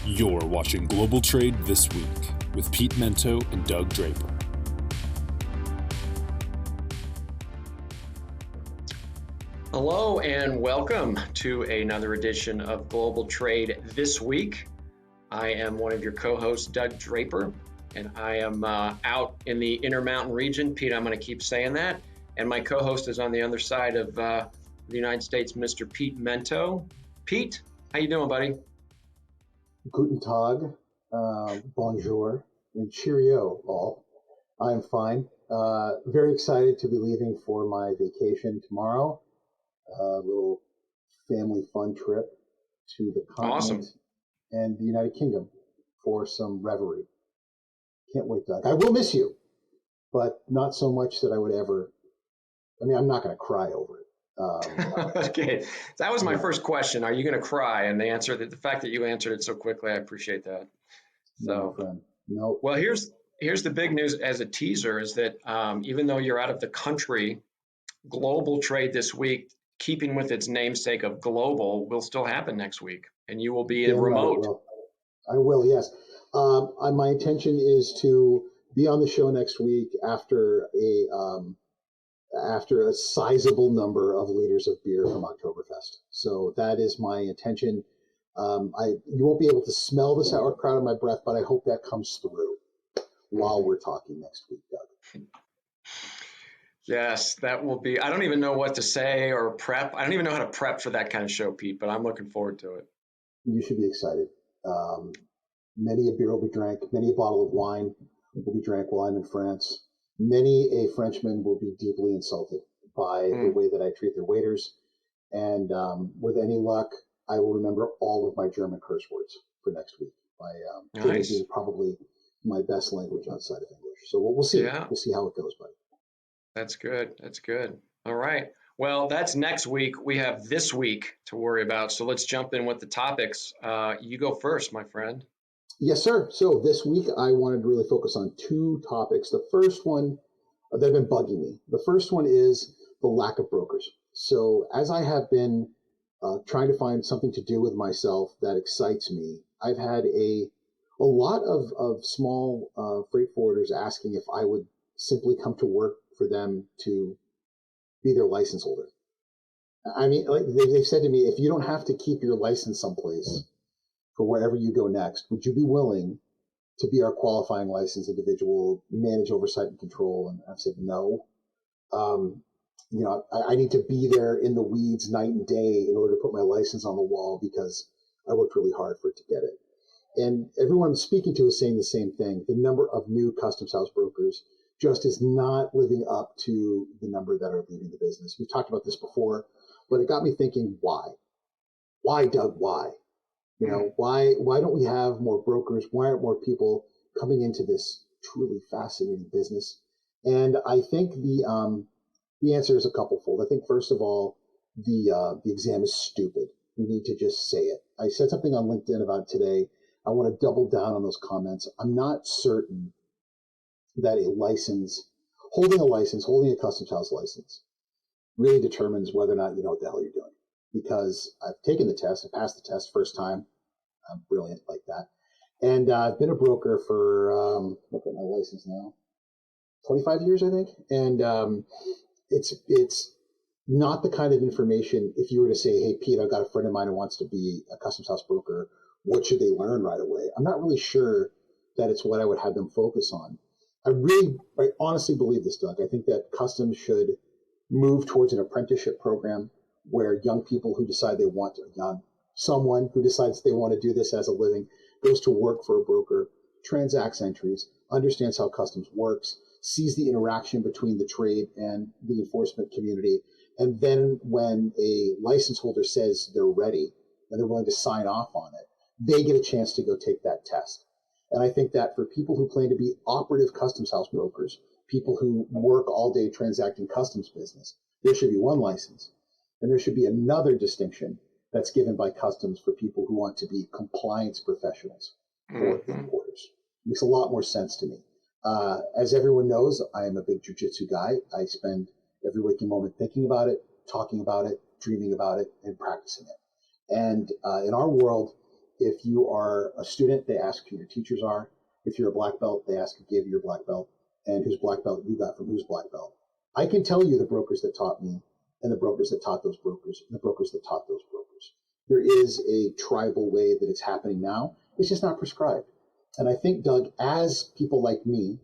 You're watching Global Trade This Week with Pete Mento and Doug Draper. Hello and welcome to another edition of Global Trade This Week. I am one of your co-hosts, Doug Draper, and I am out in the Intermountain region. Pete, I'm going to keep saying that. And my co-host is on the other side of the United States, Mr. Pete Mento. Pete, how you doing, buddy? Guten Tag, bonjour, and cheerio all. I'm fine. Very excited to be leaving for my vacation tomorrow. A little family fun trip to the continent and the United Kingdom for some revelry. Can't wait, Doug. I will miss you, but not so much that I would ever. I mean, I'm not going to cry over it. Okay, that was my first question. Are you going to cry? And the fact that you answered it so quickly, I appreciate that. So, no. Well, here's the big news as a teaser is that even though you're out of the country, Global Trade This Week, keeping with its namesake of global, will still happen next week, and you will be remote. Right, I will, yes. My intention is to be on the show next week after a sizable number of liters of beer from Oktoberfest. So that is my intention. You won't be able to smell the sauerkraut in my breath, but I hope that comes through while we're talking next week, Doug. Yes, that will be. I don't even know what to say or prep. I don't even know how to prep for that kind of show, Pete, but I'm looking forward to it. You should be excited. Many a beer will be drank. Many a bottle of wine will be drank while I'm in France. Many a Frenchman will be deeply insulted by the way that I treat their waiters. And with any luck, I will remember all of my German curse words for next week. Nice. Is probably my best language outside of English. So we'll see. Yeah. We'll see how it goes, buddy. That's good. That's good. All right. Well, that's next week. We have this week to worry about. So let's jump in with the topics. You go first, my friend. Yes, sir. So this week, I wanted to really focus on two topics. The first one, they've been bugging me. The first one is the lack of brokers. So as I have been trying to find something to do with myself that excites me, I've had a lot of small freight forwarders asking if I would simply come to work for them to be their license holder. I mean, like they've said to me, if you don't have to keep your license someplace for wherever you go next, would you be willing to be our qualifying licensed individual, manage oversight and control? And I've said no. I need to be there in the weeds night and day in order to put my license on the wall because I worked really hard for it to get it. And everyone I'm speaking to is saying the same thing. The number of new customs house brokers just is not living up to the number that are leaving the business. We've talked about this before, but it got me thinking, why? Why, Doug, why? Why don't we have more brokers? Why aren't more people coming into this truly fascinating business? And I think the answer is a couplefold. I think, first of all, the exam is stupid. We need to just say it. I said something on LinkedIn about it today. I want to double down on those comments. I'm not certain that holding a customs house license really determines whether or not you know what the hell you're doing. Because I've taken the test, I passed the test first time. I'm brilliant like that. And I've been a broker for, look at my license now, 25 years, I think. And it's not the kind of information, if you were to say, hey, Pete, I've got a friend of mine who wants to be a customs house broker, what should they learn right away? I'm not really sure that it's what I would have them focus on. I honestly believe this, Doug. I think that customs should move towards an apprenticeship program where young people who decide someone who decides they want to do this as a living goes to work for a broker, transacts entries, understands how customs works, sees the interaction between the trade and the enforcement community. And then when a license holder says they're ready and they're willing to sign off on it, they get a chance to go take that test. And I think that for people who plan to be operative customs house brokers, people who work all day transacting customs business, there should be one license. And there should be another distinction that's given by customs for people who want to be compliance professionals for importers. Makes a lot more sense to me. As everyone knows, I am a big jiu-jitsu guy. I spend every waking moment thinking about it, talking about it, dreaming about it, and practicing it. And in our world, If you are a student, they ask who your teachers are. If you're a black belt, they ask who gave you your black belt and whose black belt you got from whose black belt. I can tell you the brokers that taught me and the brokers that taught those brokers and the brokers that taught those brokers. There is a tribal way that it's happening now. It's just not prescribed. And I think, Doug, as people like me,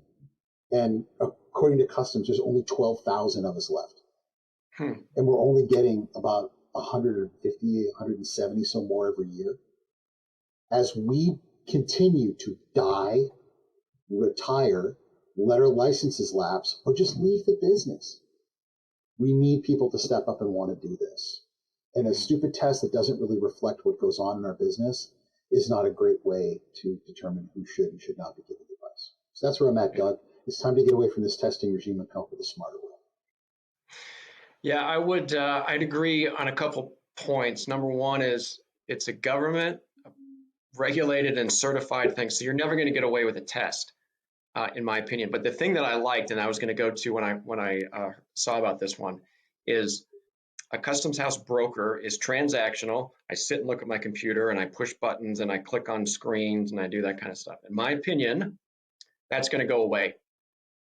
and according to customs, there's only 12,000 of us left. And we're only getting about 150, 170, so more every year. As we continue to die, retire, let our licenses lapse, or just leave the business, we need people to step up and want to do this. And a stupid test that doesn't really reflect what goes on in our business is not a great way to determine who should and should not be given advice. So that's where I'm at, Doug. It's time to get away from this testing regime and come up with a smarter way. Yeah, I'd agree on a couple points. Number one is it's a government regulated and certified thing, so you're never going to get away with a test, in my opinion. But the thing that I liked, and I was going to go to when I saw about this one, is a customs house broker is transactional. I sit and look at my computer and I push buttons and I click on screens and I do that kind of stuff. In my opinion, that's going to go away,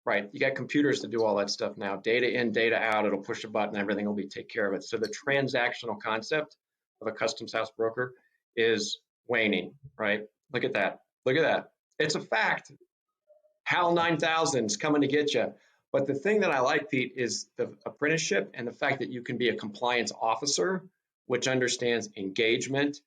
right? You got computers to do all that stuff now. Data in, data out, it'll push a button, everything will be take care of it. So the transactional concept of a customs house broker is waning, right? Look at that. Look at that. It's a fact. HAL 9000 is coming to get you. But the thing that I like, Pete, is the apprenticeship and the fact that you can be a compliance officer, which understands engagement,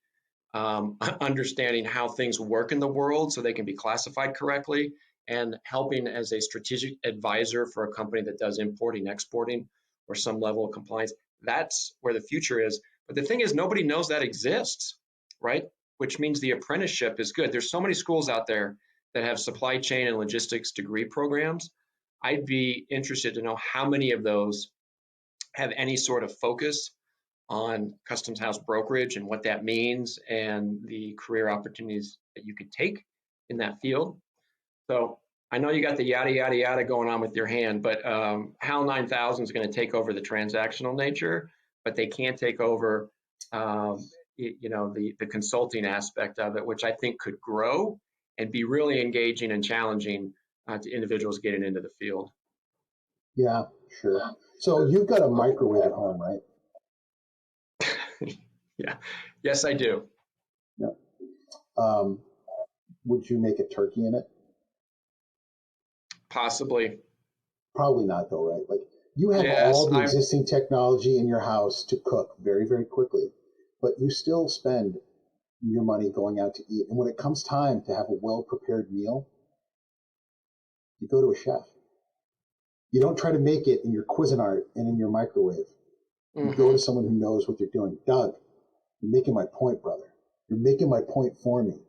understanding how things work in the world so they can be classified correctly, and helping as a strategic advisor for a company that does importing, exporting, or some level of compliance. That's where the future is. But the thing is, nobody knows that exists, right? Which means the apprenticeship is good. There's so many schools out there that have supply chain and logistics degree programs. I'd be interested to know how many of those have any sort of focus on customs house brokerage and what that means and the career opportunities that you could take in that field. So I know you got the yada, yada, yada going on with your hand, but HAL 9000 is going to take over the transactional nature, but they can't take over the consulting aspect of it, which I think could grow and be really engaging and challenging to individuals getting into the field. Yeah, sure. So you've got a microwave at home, right? Yeah. Yes, I do. Yeah. Would you make a turkey in it? Possibly. Probably not, though, right? Like you have all the existing technology in your house to cook very, very quickly, but you still spend your money going out to eat. And when it comes time to have a well-prepared meal, you go to a chef. You don't try to make it in your Cuisinart and in your microwave. You go to someone who knows what they're doing. Doug, you're making my point, brother. You're making my point for me.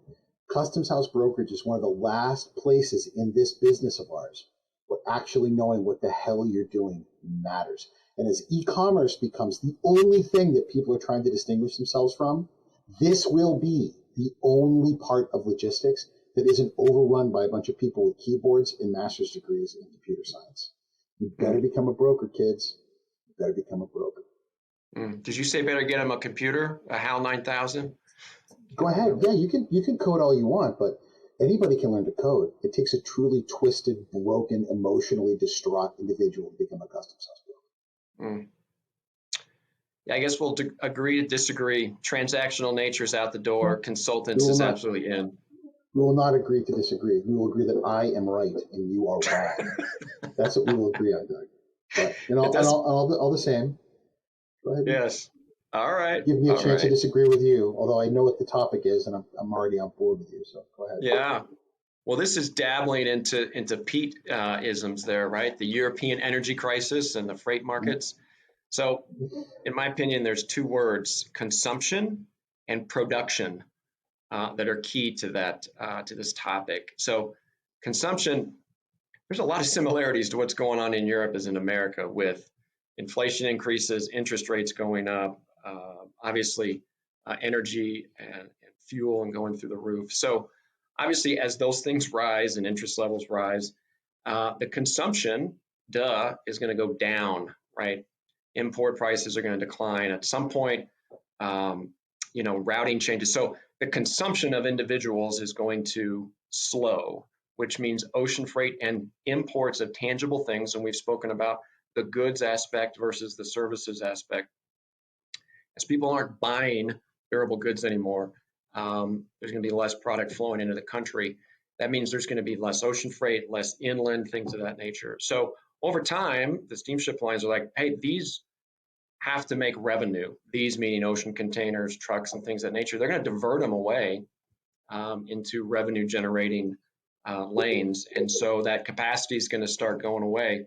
Customs house brokerage is one of the last places in this business of ours where actually knowing what the hell you're doing matters. And as e-commerce becomes the only thing that people are trying to distinguish themselves from, this will be the only part of logistics that isn't overrun by a bunch of people with keyboards and master's degrees in computer science. You better become a broker, kids. You better become a broker. Did you say better get them a computer, a HAL 9000? Go ahead. Yeah, you can code all you want, but anybody can learn to code. It takes a truly twisted, broken, emotionally distraught individual to become a customs house broker. Yeah, I guess we'll agree to disagree. Transactional nature is out the door. Consultants is absolutely in. We will not agree to disagree. We will agree that I am right and you are wrong. That's what we will agree on, Doug. But all the same. Go ahead. Yes. All right. Give me a chance to disagree with you, although I know what the topic is and I'm already on board with you. So go ahead. Yeah. Well, this is dabbling into Pete isms there, right? The European energy crisis and the freight markets. So, in my opinion, there's two words: consumption and production. That are key to that to this topic. So consumption, there's a lot of similarities to what's going on in Europe as in America with inflation increases, interest rates going up, obviously energy and fuel and going through the roof. So obviously as those things rise and interest levels rise, the consumption, is going to go down, right? Import prices are going to decline at some point. Routing changes. So the consumption of individuals is going to slow, which means ocean freight and imports of tangible things, and we've spoken about the goods aspect versus the services aspect. As people aren't buying durable goods anymore, there's going to be less product flowing into the country. That means there's going to be less ocean freight, less inland, things of that nature. So over time, the steamship lines are like, hey, these have to make revenue. These meaning ocean containers, trucks, and things of that nature. They're going to divert them away into revenue generating lanes. And so that capacity is going to start going away.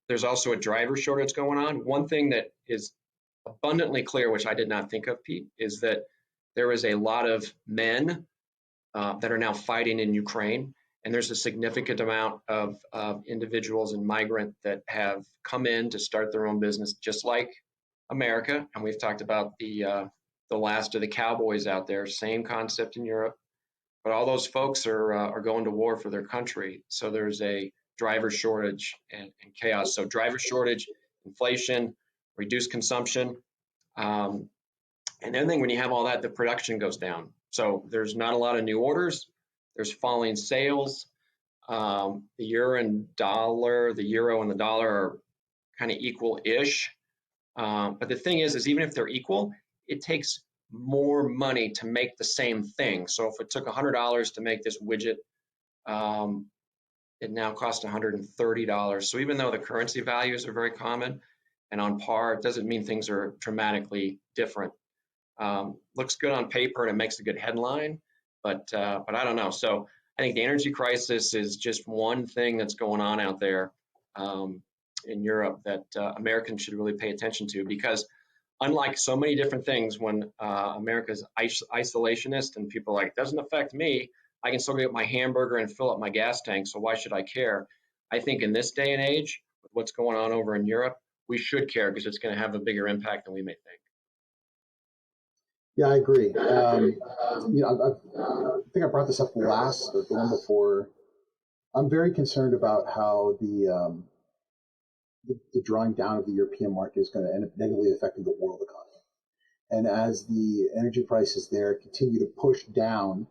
There's also a driver shortage going on. One thing that is abundantly clear, which I did not think of, Pete, is that there is a lot of men that are now fighting in Ukraine. And there's a significant amount of individuals and migrant that have come in to start their own business, just like America. And we've talked about the last of the cowboys out there, same concept in Europe. But all those folks are going to war for their country. So there's a driver shortage and chaos. So driver shortage, inflation, reduced consumption. And the other thing, when you have all that, the production goes down. So there's not a lot of new orders. There's falling sales. The euro and the dollar are kind of equal-ish. But the thing is even if they're equal, it takes more money to make the same thing. So if it took $100 to make this widget, it now costs $130. So even though the currency values are very common and on par, it doesn't mean things are dramatically different. Looks good on paper and it makes a good headline, but I don't know. So I think the energy crisis is just one thing that's going on out there in Europe that Americans should really pay attention to, because unlike so many different things, when America's isolationist and people are like, it doesn't affect me, I can still get my hamburger and fill up my gas tank, so why should I care? I think in this day and age, with what's going on over in Europe, we should care because it's going to have a bigger impact than we may think. Yeah, I agree. I think I brought this up last or the one before. I'm very concerned about how the drawing down of the European market is going to end up negatively affecting the world economy. And as the energy prices there continue to push down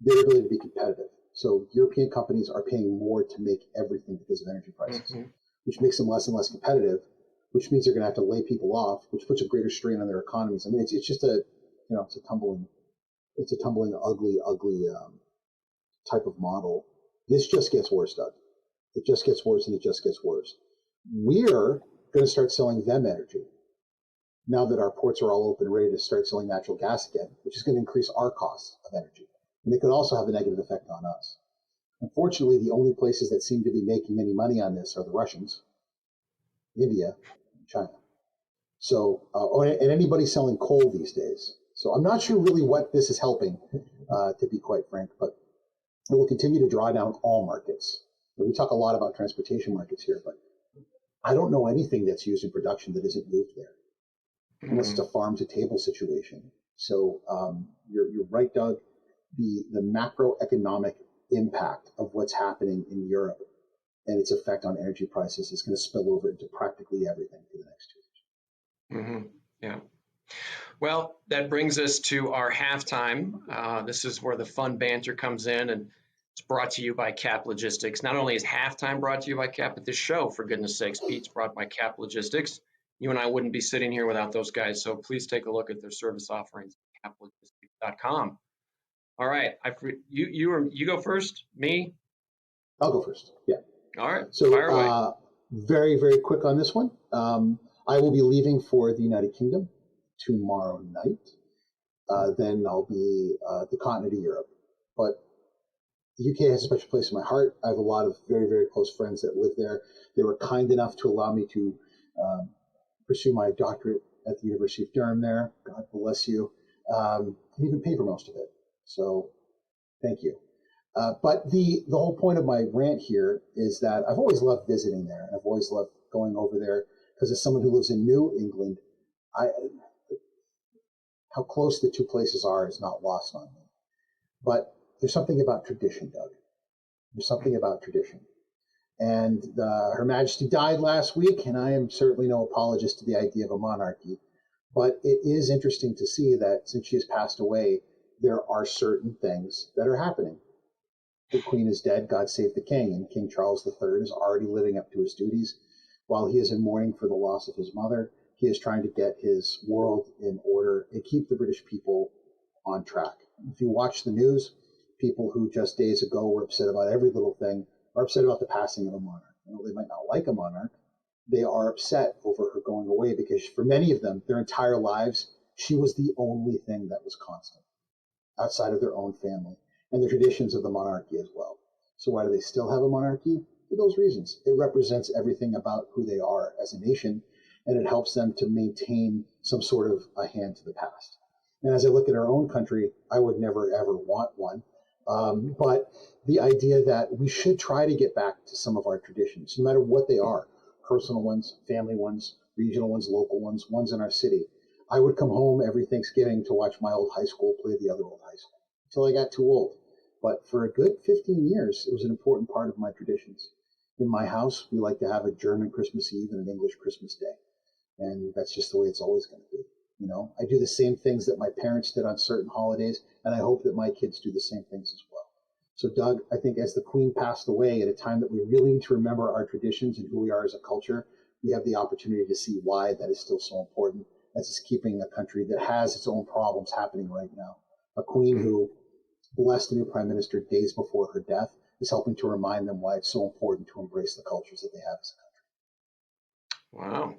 their ability to be competitive. So European companies are paying more to make everything because of energy prices, which makes them less and less competitive, which means they're going to have to lay people off, which puts a greater strain on their economies. I mean, it's just it's a tumbling, ugly type of model. This just gets worse, Doug. It just gets worse, and it just gets worse. We're going to start selling them energy now that our ports are all open, ready to start selling natural gas again, which is going to increase our costs of energy. And it could also have a negative effect on us. Unfortunately, the only places that seem to be making any money on this are the Russians, India, and China. So, and anybody selling coal these days. So I'm not sure really what this is helping, to be quite frank, but it will continue to draw down all markets. And we talk a lot about transportation markets here, but I don't know anything that's used in production that isn't moved there, unless it's a farm-to-table situation. So you're right, Doug. The macroeconomic impact of what's happening in Europe and its effect on energy prices is going to spill over into practically everything for the next 2 years. Yeah. Well, that brings us to our halftime. This is where the fun banter comes in, and it's brought to you by Cap Logistics. Not only is halftime brought to you by Cap, but this show, for goodness sakes, Pete's brought by Cap Logistics. You and I wouldn't be sitting here without those guys, so please take a look at their service offerings at caplogistics.com. All right, you go first. Me? I'll go first. Yeah. All right. So fire away. Very, very quick on this one. I will be leaving for the United Kingdom tomorrow night. Then I'll be the continent of Europe. But the UK has a special place in my heart. I have a lot of very, very close friends that live there. They were kind enough to allow me to pursue my doctorate at the University of Durham there. God bless you. And even pay for most of it. So thank you. But the whole point of my rant here is that I've always loved visiting there. And I've always loved going over there because as someone who lives in New England, how close the two places are is not lost on me. But there's something about tradition, Doug. There's something about tradition. And Her Majesty died last week, and I am certainly no apologist to the idea of a monarchy. But it is interesting to see that since she has passed away, there are certain things that are happening. The Queen is dead, God save the King, and King Charles III is already living up to his duties. While he is in mourning for the loss of his mother, he is trying to get his world in order and keep the British people on track. If you watch the news, people who just days ago were upset about every little thing are upset about the passing of a monarch. They might not like a monarch. They are upset over her going away because for many of them, their entire lives, she was the only thing that was constant outside of their own family and the traditions of the monarchy as well. So why do they still have a monarchy? For those reasons. It represents everything about who they are as a nation, and it helps them to maintain some sort of a hand to the past. And as I look at our own country, I would never, ever want one. But the idea that we should try to get back to some of our traditions, no matter what they are, personal ones, family ones, regional ones, local ones, ones in our city. I would come home every Thanksgiving to watch my old high school play the other old high school until I got too old. But for a good 15 years, it was an important part of my traditions. In my house, we like to have a German Christmas Eve and an English Christmas Day. And that's just the way it's always going to be. I do the same things that my parents did on certain holidays, and I hope that my kids do the same things as well. So, Doug, I think as the Queen passed away at a time that we really need to remember our traditions and who we are as a culture, we have the opportunity to see why that is still so important as it's keeping a country that has its own problems happening right now. A Queen who blessed the new Prime Minister days before her death is helping to remind them why it's so important to embrace the cultures that they have as a country. Wow.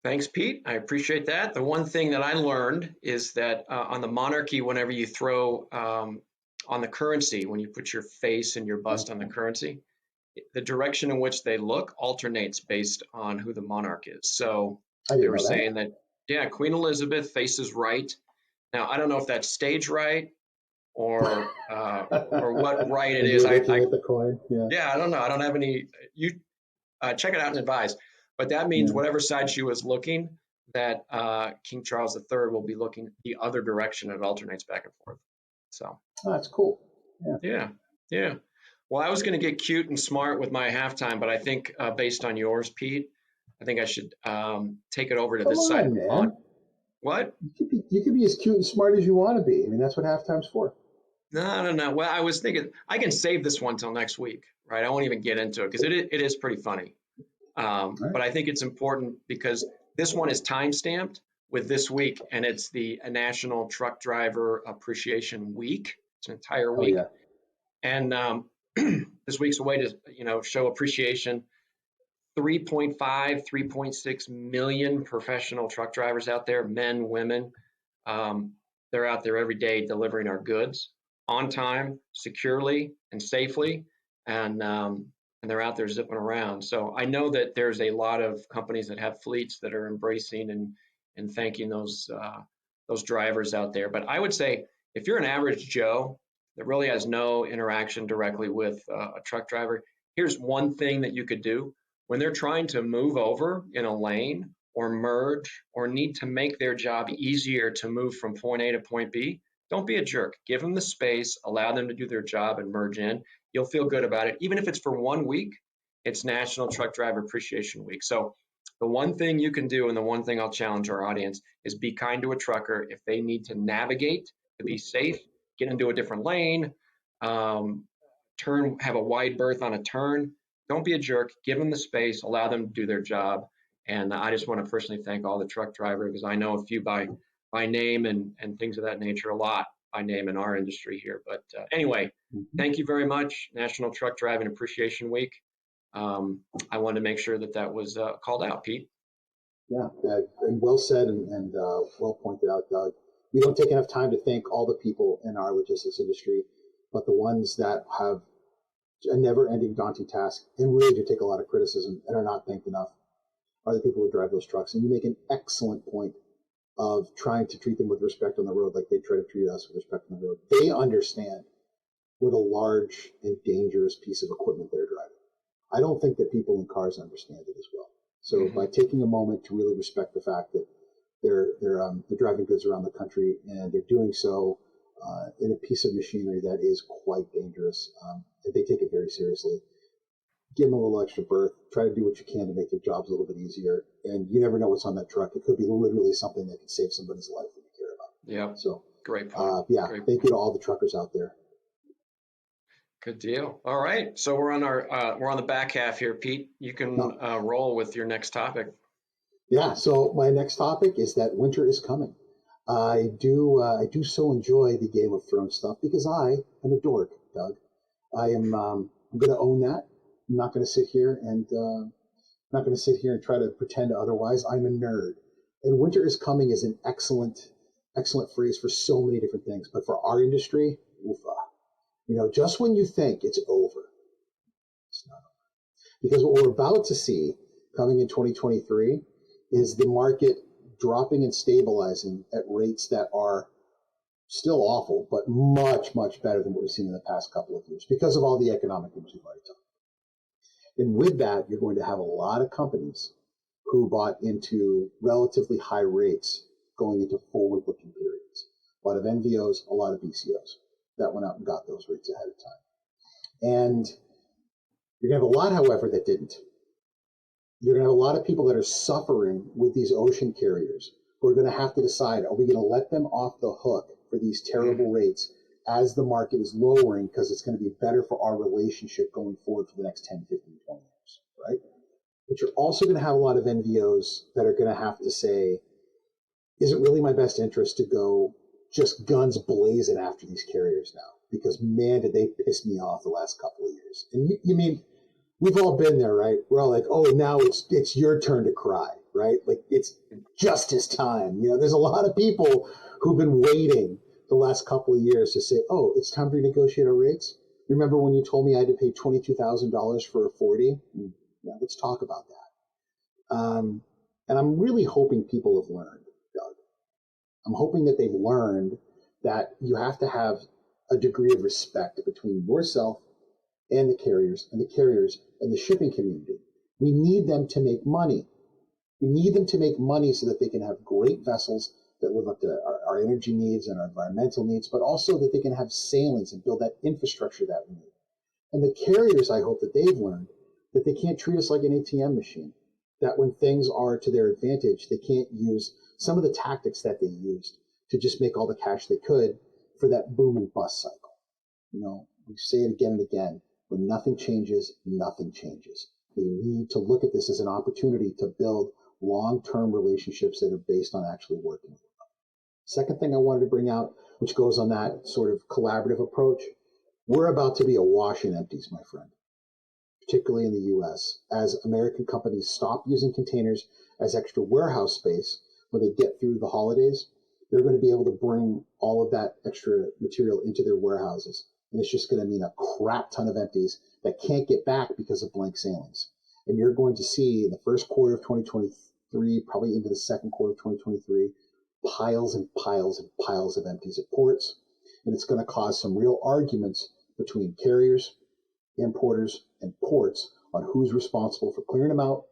Thanks, Pete. I appreciate that. The one thing that I learned is that on the monarchy, whenever you throw on the currency, when you put your face and your bust on the currency, the direction in which they look alternates based on who the monarch is. So they were saying that, yeah, Queen Elizabeth faces right. Now, I don't know if that's stage right or what right it is. The coin. Yeah, I don't know. I don't have any. You check it out and advise. But that means whatever side she was looking, that King Charles III will be looking the other direction. It alternates back and forth. So that's cool. Yeah. Well, I was going to get cute and smart with my halftime, but I think based on yours, Pete, I think I should take it over to this side of the pond. What? You could be as cute and smart as you want to be. I mean, that's what halftime's for. No. Well, I was thinking I can save this one till next week, right? I won't even get into it because it is pretty funny. But I think it's important because this one is time-stamped with this week, and it's the National Truck Driver Appreciation Week. It's an entire week. Oh, yeah. And this week's a way to, show appreciation. 3.6 million professional truck drivers out there, men, women. They're out there every day delivering our goods on time, securely, and safely. And they're out there zipping around. So I know that there's a lot of companies that have fleets that are embracing and thanking those drivers out there. But I would say if you're an average Joe that really has no interaction directly with a truck driver, here's one thing that you could do. When they're trying to move over in a lane or merge or need to make their job easier to move from point A to point B, don't be a jerk. Give them the space, allow them to do their job and merge in. You'll feel good about it. Even if it's for 1 week, it's National Truck Driver Appreciation Week. So the one thing you can do and the one thing I'll challenge our audience is be kind to a trucker. If they need to navigate to be safe, get into a different lane, have a wide berth on a turn, don't be a jerk. Give them the space, allow them to do their job. And I just want to personally thank all the truck drivers because I know a few by name and things of that nature, a lot by name in our industry here. But anyway, thank you very much. National Truck Driving Appreciation Week. I wanted to make sure that was called out, Pete. Yeah, and well said and well pointed out, Doug. We don't take enough time to thank all the people in our logistics industry, but the ones that have a never-ending daunting task and really do take a lot of criticism and are not thanked enough are the people who drive those trucks. And you make an excellent point of trying to treat them with respect on the road like they try to treat us with respect on the road. They understand what a large and dangerous piece of equipment they're driving. I don't think that people in cars understand it as well. So by taking a moment to really respect the fact that they're driving goods around the country and they're doing so in a piece of machinery that is quite dangerous, and they take it very seriously. Give them a little extra berth. Try to do what you can to make their jobs a little bit easier. And you never know what's on that truck. It could be literally something that could save somebody's life that you care about. Yeah. So Great point. Yeah, Great thank point. you to all the truckers out there. Good deal. All right. So we're on the back half here, Pete. You can No, roll with your next topic. yeah. So my next topic is that winter is coming. I do so enjoy the Game of Thrones stuff because I am a dork, Doug. I'm going to own that. I'm not going to sit here and not going to sit here and try to pretend otherwise. I'm a nerd, and winter is coming is an excellent phrase for so many different things. But for our industry, oofa, just when you think it's over, it's not over. Because what we're about to see coming in 2023 is the market dropping and stabilizing at rates that are still awful, but much, much better than what we've seen in the past couple of years because of all the economic things we've already talked about. And with that, you're going to have a lot of companies who bought into relatively high rates going into forward-looking periods. A lot of NVOs, a lot of BCOs that went out and got those rates ahead of time. And you're going to have a lot, however, that didn't. You're going to have a lot of people that are suffering with these ocean carriers who are going to have to decide, are we going to let them off the hook for these terrible rates as the market is lowering because it's going to be better for our relationship going forward for the next 10, 15, 20 years, right? But you're also going to have a lot of NVOs that are going to have to say, is it really my best interest to go just guns blazing after these carriers now? Because man, did they piss me off the last couple of years. And you mean, we've all been there, right? We're all like, oh, now it's your turn to cry, right? Like it's justice time. There's a lot of people who've been waiting the last couple of years to say, oh, it's time to renegotiate our rates. Remember when you told me I had to pay $22,000 for a 40? Yeah, let's talk about that. And I'm really hoping people have learned, Doug. I'm hoping that they've learned that you have to have a degree of respect between yourself and the carriers and the shipping community. We need them to make money. We need them to make money so that they can have great vessels that live up to our energy needs and our environmental needs, but also that they can have sailings and build that infrastructure that we need. And the carriers, I hope that they've learned that they can't treat us like an ATM machine, that when things are to their advantage, they can't use some of the tactics that they used to just make all the cash they could for that boom and bust cycle. We say it again and again. When nothing changes, nothing changes. We need to look at this as an opportunity to build long-term relationships that are based on actually working. Second thing I wanted to bring out, which goes on that sort of collaborative approach, we're about to be awash in empties, my friend, particularly in the US, as American companies stop using containers as extra warehouse space when they get through the holidays. They're going to be able to bring all of that extra material into their warehouses. And it's just going to mean a crap ton of empties that can't get back because of blank sailings. And you're going to see in the first quarter of 2023, probably into the second quarter of 2023, piles and piles and piles of empties at ports. And it's going to cause some real arguments between carriers, importers, and ports on who's responsible for clearing them out,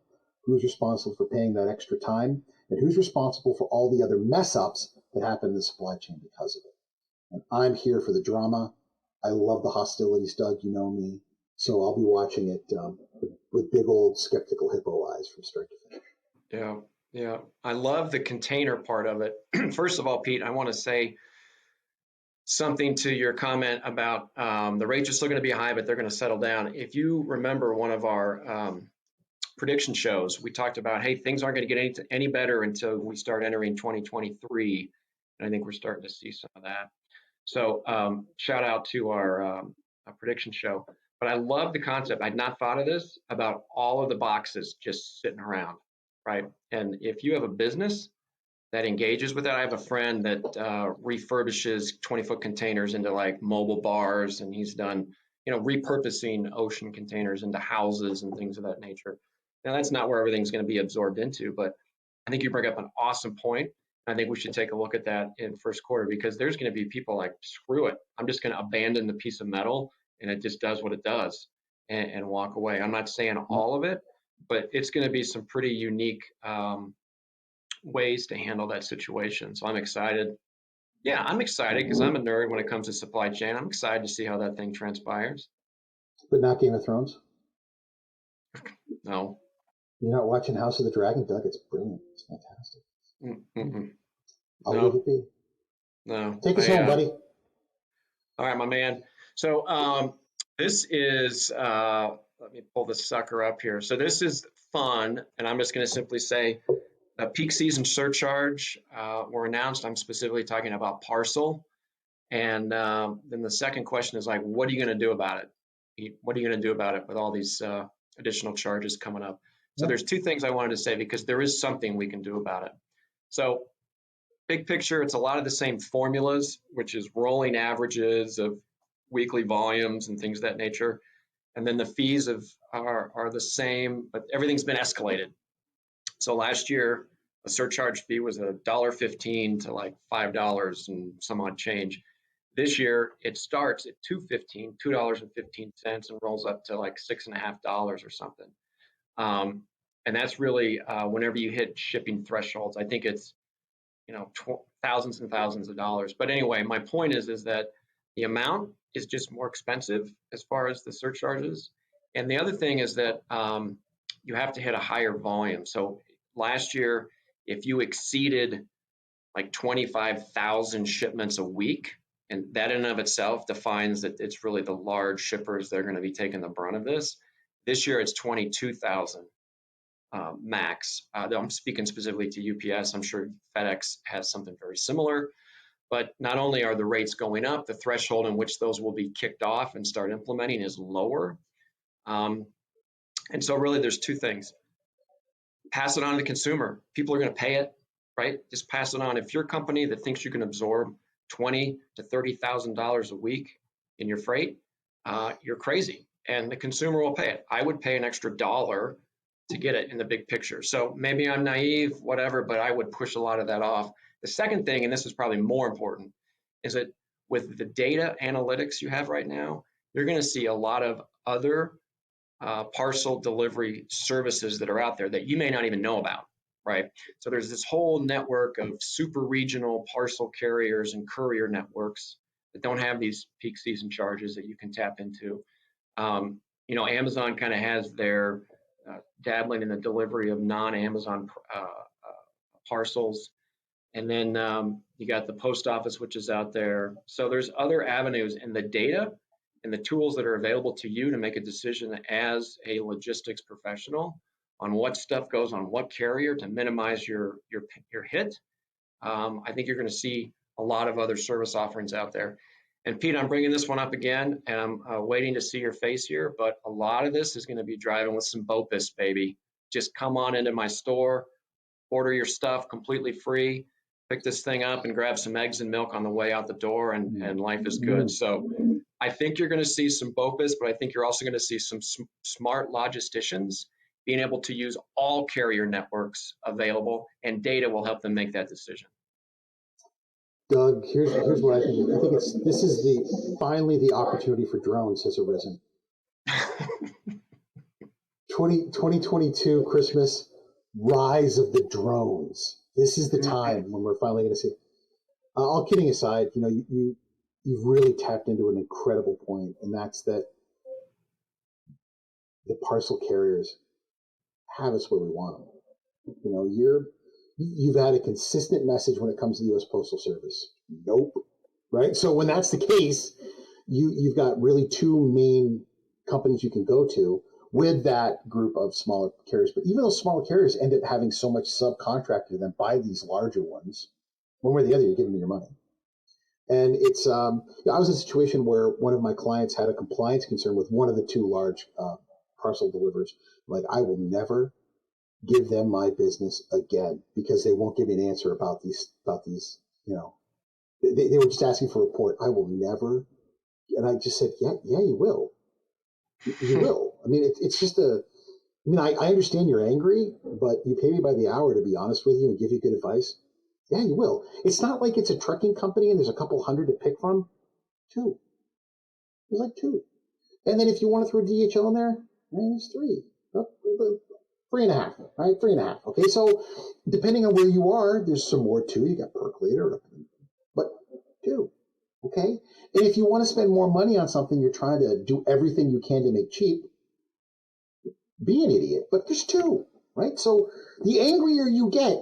who's responsible for paying that extra time, and who's responsible for all the other mess ups that happen in the supply chain because of it. And I'm here for the drama. I love the hostilities, Doug. You know me. So I'll be watching it with big old skeptical hippo eyes from start to finish. Yeah, yeah. I love the container part of it. First of all, Pete, I want to say something to your comment about the rates are still going to be high, but they're going to settle down. If you remember one of our prediction shows, we talked about, hey, things aren't going to get any better until we start entering 2023. And I think we're starting to see some of that. So shout out to our prediction show. But I love the concept. I'd not thought of this about all of the boxes just sitting around, right? And if you have a business that engages with that, I have a friend that refurbishes 20-foot containers into like mobile bars, and he's done, repurposing ocean containers into houses and things of that nature. Now, that's not where everything's going to be absorbed into, but I think you bring up an awesome point. I think we should take a look at that in first quarter because there's going to be people like, screw it. I'm just going to abandon the piece of metal and it just does what it does and walk away. I'm not saying all of it, but it's going to be some pretty unique ways to handle that situation. So I'm excited. Yeah, I'm excited because I'm a nerd when it comes to supply chain. I'm excited to see how that thing transpires. But not Game of Thrones? No. You're not watching House of the Dragon, Doug? It's brilliant. It's fantastic. Mm-mm. I'll No. leave it be. No. Take us home, buddy. All right, my man. So this is, let me pull this sucker up here. So this is fun, and I'm just going to simply say peak season surcharge were announced. I'm specifically talking about Parcel. And then the second question is like, what are you going to do about it? What are you going to do about it with all these additional charges coming up? So there's two things I wanted to say because there is something we can do about it. So big picture, it's a lot of the same formulas, which is rolling averages of weekly volumes and things of that nature. And then the fees are the same, but everything's been escalated. So last year, a surcharge fee was $1.15 to like $5 and some odd change. This year, it starts at $2.15 and rolls up to like $6.50 or something. And that's really whenever you hit shipping thresholds. I think it's thousands and thousands of dollars. But anyway, my point is that the amount is just more expensive as far as the surcharges. And the other thing is that you have to hit a higher volume. So last year, if you exceeded like 25,000 shipments a week, and that in and of itself defines that it's really the large shippers that are going to be taking the brunt of this. This year, it's 22,000 max. I'm speaking specifically to UPS. I'm sure FedEx has something very similar. But not only are the rates going up, the threshold in which those will be kicked off and start implementing is lower. And so really there's two things. Pass it on to the consumer. People are going to pay it, right? Just pass it on. If you're a company that thinks you can absorb $20,000 to $30,000 a week in your freight, you're crazy. And the consumer will pay it. I would pay an extra dollar to get it in the big picture. So maybe I'm naive, whatever, but I would push a lot of that off. The second thing, and this is probably more important, is that with the data analytics you have right now, you're going to see a lot of other parcel delivery services that are out there that you may not even know about, right? So there's this whole network of super regional parcel carriers and courier networks that don't have these peak season charges that you can tap into. Amazon kind of has their dabbling in the delivery of non-Amazon parcels. And then you got the post office, which is out there. So there's other avenues, and the data and the tools that are available to you to make a decision as a logistics professional on what stuff goes on what carrier to minimize your hit. I think you're going to see a lot of other service offerings out there. And Pete, I'm bringing this one up again, and I'm waiting to see your face here, but a lot of this is going to be driving with some BOPIS, baby. Just come on into my store, order your stuff completely free, pick this thing up and grab some eggs and milk on the way out the door, and life is good. So I think you're going to see some BOPIS, but I think you're also going to see some smart logisticians being able to use all carrier networks available, and data will help them make that decision. Doug, here's what I think. I think this is finally the opportunity for drones has arisen. 2022 Christmas, rise of the drones. This is the time when we're finally going to see. All kidding aside, you've really tapped into an incredible point, and that's that the parcel carriers have us where we want them. You've had a consistent message when it comes to the U.S. Postal Service. Nope. Right? So when that's the case, you've got really two main companies you can go to with that group of smaller carriers. But even those smaller carriers end up having so much subcontracted to them by these larger ones. One way or the other, you're giving them your money. And it's, I was in a situation where one of my clients had a compliance concern with one of the two large parcel delivers. Like, I will never give them my business again because they won't give me an answer about these, they were just asking for a report. I will never. And I just said, yeah, you will. You will. I mean, it's just I understand you're angry, but you pay me by the hour to be honest with you and give you good advice. Yeah, you will. It's not like it's a trucking company and there's a couple hundred to pick from. Two. There's like two. And then if you want to throw DHL in there, there's three. 3.5, right? 3.5. Okay, so depending on where you are, there's some more too. You got Percolator, but two. Okay? And if you want to spend more money on something, you're trying to do everything you can to make cheap, be an idiot. But there's two, right? So the angrier you get,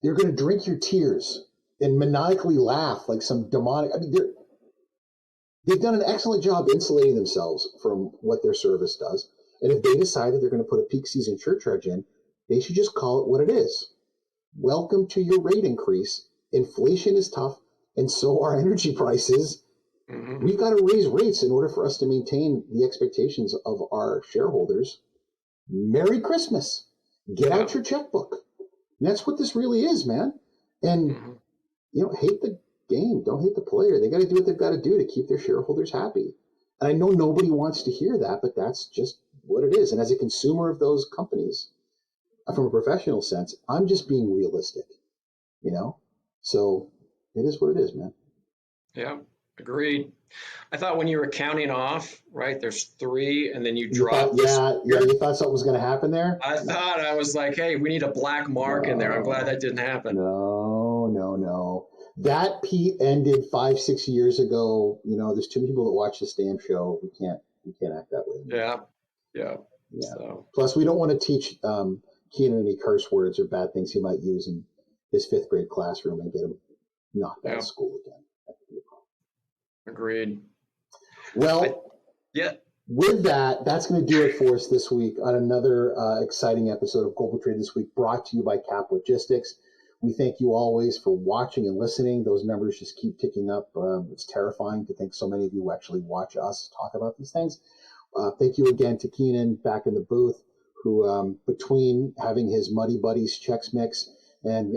they're going to drink your tears. and maniacally laugh like some demonic. I mean, they've done an excellent job insulating themselves from what their service does. And if they decided they're going to put a peak season surcharge in, they should just call it what it is. Welcome to your rate increase. Inflation is tough, and so are energy prices. Mm-hmm. We've got to raise rates in order for us to maintain the expectations of our shareholders. Merry Christmas. Get out your checkbook. And that's what this really is, man. And, hate the game. Don't hate the player. They got to do what they've got to do to keep their shareholders happy. And I know nobody wants to hear that, but that's just what it is. And as a consumer of those companies, from a professional sense, I'm just being realistic, So it is what it is, man. Yeah, agreed. I thought when you were counting off, right, there's 3, and then you drop this. You thought something was going to happen there? I was like, hey, we need a black mark in there. I'm glad that didn't happen. No. That, Pete, ended 5-6 years ago. There's too many people that watch this damn show. We can't act that way. Yeah. So. Plus, we don't want to teach Keenan any curse words or bad things he might use in his 5th grade classroom and get him knocked out of school again. That could be a problem. Agreed. Well, with that, that's going to do it for us this week on another exciting episode of Global Trade This Week, brought to you by Cap Logistics. We thank you always for watching and listening. Those numbers just keep ticking up. It's terrifying to think so many of you actually watch us talk about these things. Thank you again to Keenan back in the booth, who between having his Muddy Buddies Chex Mix and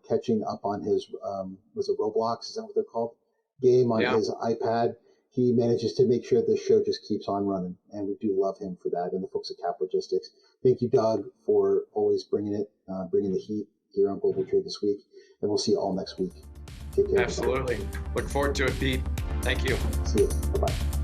catching up on his was it Roblox? Is that what they're called? Game on his iPad. He manages to make sure this show just keeps on running, and we do love him for that. And the folks at Cap Logistics. Thank you, Doug, for always bringing the heat here on Global Trade This Week, and we'll see you all next week. Take care. Absolutely. Look forward to it, Pete. Thank you. See you. Bye-bye.